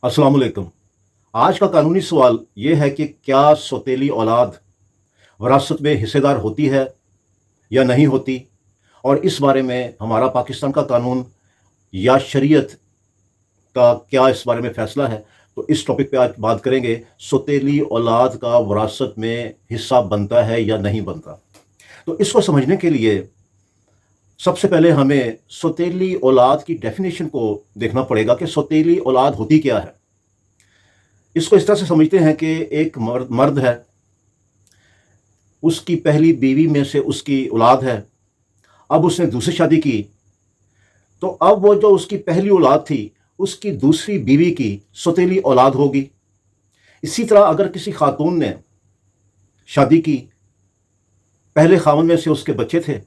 अस्सलाम वालेकुम। आज का कानूनी सवाल ये है कि क्या सौतेली औलाद वरासत में हिस्सेदार होती है या नहीं होती, और इस बारे में हमारा पाकिस्तान का कानून या शरीयत का क्या इस बारे में फ़ैसला है। तो इस टॉपिक पे आज बात करेंगे, सौतेली औलाद का वरासत में हिस्सा बनता है या नहीं बनता। तो इसको समझने के लिए सबसे पहले हमें सौतेली औलाद की डेफिनेशन को देखना पड़ेगा कि सौतेली औलाद होती क्या है। इसको इस तरह से समझते हैं कि एक मर्द है, उसकी पहली बीवी में से उसकी औलाद है, अब उसने दूसरी शादी की, तो अब वो जो उसकी पहली औलाद थी उसकी दूसरी बीवी की सौतेली औलाद होगी। इसी तरह अगर किसी खातून ने शादी की, पहले खावन में से उसके बच्चे थे,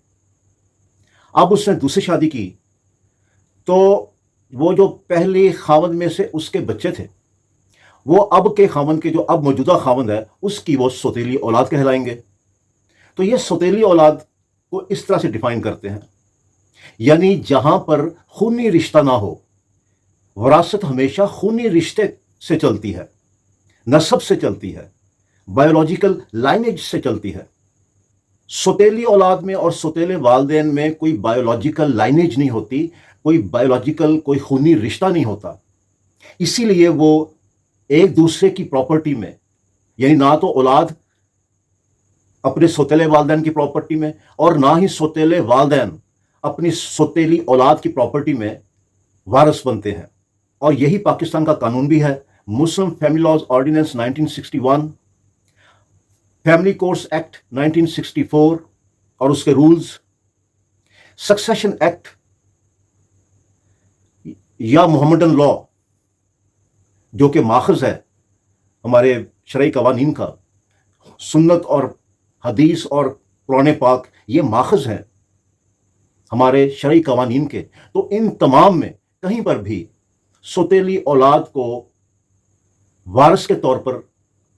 अब उसने दूसरी शादी की, तो वो जो पहले खावन में से उसके बच्चे थे वो अब के खावन के जो अब मौजूदा खावंद है उसकी वो सौतेली औलाद कहलाएंगे। तो ये सौतेली औलाद को इस तरह से डिफाइन करते हैं, यानी जहां पर खूनी रिश्ता ना हो। वरासत हमेशा खूनी रिश्ते से चलती है, नस्ब से चलती है, बायोलॉजिकल लाइनेज से चलती है। सौतेली औलाद में और सौतेले वालदेन में कोई बायोलॉजिकल लाइनेज नहीं होती, कोई बायोलॉजिकल कोई खूनी रिश्ता नहीं होता। इसीलिए वो एक दूसरे की प्रॉपर्टी में, यानी ना तो औलाद अपने सौतेले वालदैन की प्रॉपर्टी में और ना ही सौतेले वालदैन अपनी सौतेली औलाद की प्रॉपर्टी में वारिस बनते हैं। और यही पाकिस्तान का कानून भी है। Muslim family laws ordinance 1961, family courts act 1964 और उसके रूल्स, सक्सेशन एक्ट या मोहम्मदन लॉ जो कि माखज़ है हमारे शरई कवानीन का, सुन्नत और हदीस और कुरान पाक ये माखज़ हैं हमारे शरई कवानीन के। तो इन तमाम में कहीं पर भी सौतेली औलाद को वारिस के तौर पर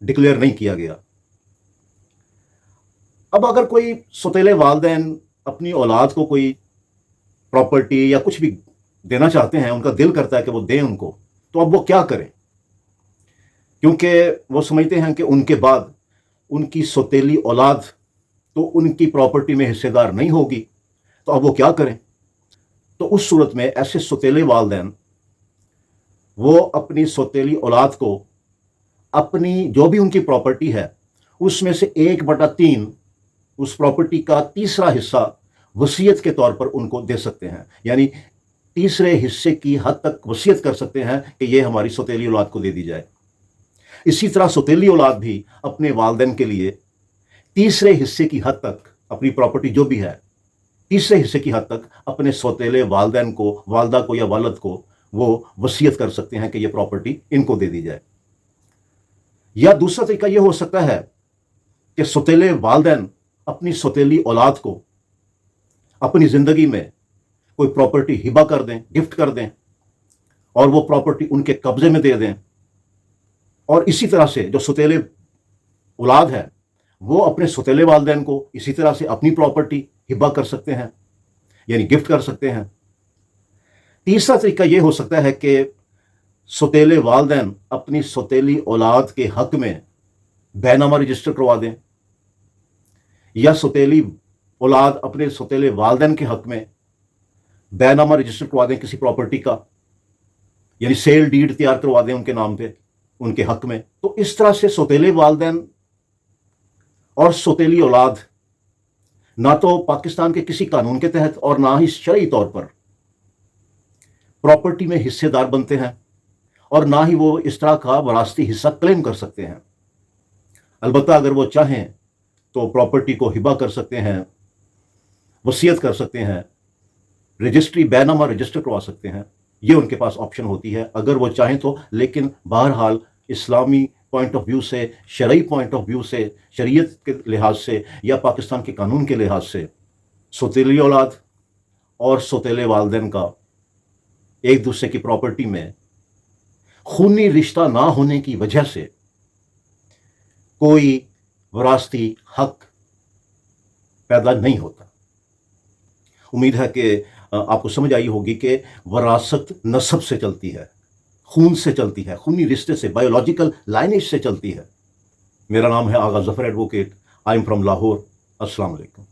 डिक्लेयर नहीं किया गया। अब अगर कोई सौतेले वालदैन अपनी औलाद को कोई प्रॉपर्टी या कुछ भी देना चाहते हैं, उनका दिल करता है कि वो दें उनको, तो अब वो क्या करें? क्योंकि वो समझते हैं कि उनके बाद उनकी सौतेली औलाद तो उनकी प्रॉपर्टी में हिस्सेदार नहीं होगी, तो अब वो क्या करें? तो उस सूरत में ऐसे सौतेले वालदैन वो अपनी सौतेली औलाद को अपनी जो भी उनकी प्रॉपर्टी है उसमें से 1/3 उस प्रॉपर्टी का तीसरा हिस्सा वसीयत के तौर पर उनको दे सकते हैं, यानी तीसरे हिस्से की हद तक वसीयत कर सकते हैं कि ये हमारी सौतेली औलाद को दे दी जाए। इसी तरह सौतेली औलाद भी अपने वालदैन के लिए तीसरे हिस्से की हद तक अपनी प्रॉपर्टी जो भी है, तीसरे हिस्से की हद तक अपने सौतेले वालदैन को, वालदा को या वालद को वो वसीयत कर सकते हैं कि ये प्रॉपर्टी इनको दे दी जाए। या दूसरा तरीका यह हो सकता है कि सौतेले वालदैन अपनी सौतेली औलाद को अपनी ज़िंदगी में कोई प्रॉपर्टी हिबा कर दें, गिफ्ट कर दें, और वो प्रॉपर्टी उनके कब्जे में दे दें। और इसी तरह से जो सौतेले औलाद है वो अपने सौतेले वालदैन को इसी तरह से अपनी प्रॉपर्टी हिबा कर सकते हैं, यानी गिफ्ट कर सकते हैं। तीसरा तरीका यह हो सकता है कि सौतेले वालदैन अपनी सौतेली औलाद के हक में बैनामा रजिस्टर करवा दें, या सौतेली औलाद अपने सौतेले वालदैन के हक में बैनामा रजिस्टर करवा दें किसी प्रॉपर्टी का, यानी सेल डीड तैयार करवा दें उनके नाम पे, उनके हक में। तो इस तरह से सौतेले वालदैन और सौतेली औलाद ना तो पाकिस्तान के किसी कानून के तहत और ना ही शरई तौर पर प्रॉपर्टी में हिस्सेदार बनते हैं, और ना ही वो इस तरह का वरासती हिस्सा क्लेम कर सकते हैं। अलबत्ता अगर वो चाहें तो प्रॉपर्टी को हिबा कर सकते हैं, वसीयत कर सकते हैं, रजिस्ट्री बैनामा रजिस्टर करवा सकते हैं, ये उनके पास ऑप्शन होती है अगर वो चाहें तो। लेकिन बहरहाल इस्लामी पॉइंट ऑफ व्यू से, शरई पॉइंट ऑफ व्यू से, शरीयत के लिहाज से या पाकिस्तान के कानून के लिहाज से सौतेली औलाद और सौतेले वालदैन का एक दूसरे की प्रॉपर्टी में खूनी रिश्ता ना होने की वजह से कोई वरासती हक पैदा नहीं होता। उम्मीद है कि आपको समझ आई होगी कि वरासत नस्ब से चलती है, خون سے چلتی ہے، خونی رشتے سے، بایولوجیکل لائنیج سے چلتی ہے۔ میرا نام ہے Agha Zafar advocate, I am from Lahore. السلام علیکم۔